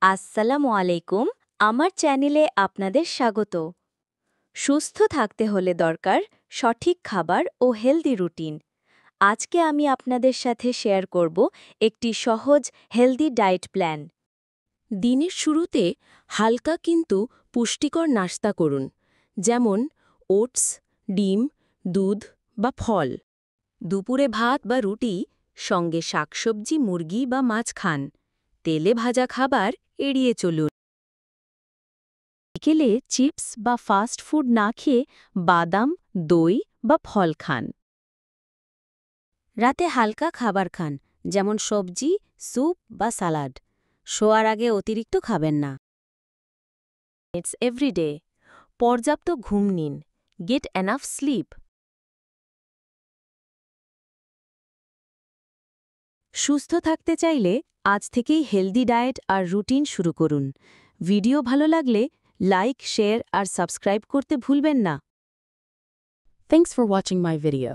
আসসালামু আলাইকুম। আমার চ্যানেলে আপনাদের স্বাগত। সুস্থ থাকতে হলে দরকার সঠিক খাবার ও হেলদি রুটিন। আজকে আমি আপনাদের সাথে শেয়ার করব একটি সহজ হেলদি ডায়েট প্ল্যান। দিনের শুরুতে হালকা কিন্তু পুষ্টিকর নাস্তা করুন, যেমন ওটস, ডিম, দুধ বা ফল। দুপুরে ভাত বা রুটি, সঙ্গে শাকসবজি, মুরগি বা মাছ খান। তেলে ভাজা খাবার এড়িয়ে চলুন। বিকেলে চিপস বা ফাস্ট ফুড না খেয়ে বাদাম, দই বা ফল খান। রাতে হালকা খাবার খান, যেমন সবজি, স্যুপ বা সালাড। শোয়ার আগে অতিরিক্ত খাবেন না। It's everyday. পর্যাপ্ত ঘুম নিন। Get enough sleep. সুস্থ থাকতে চাইলে আজ থেকেই হেলদি ডায়েট আর রুটিন শুরু করুন। ভিডিও ভালো লাগলে লাইক, শেয়ার আর সাবস্ক্রাইব করতে ভুলবেন না। Thanks for watching my video.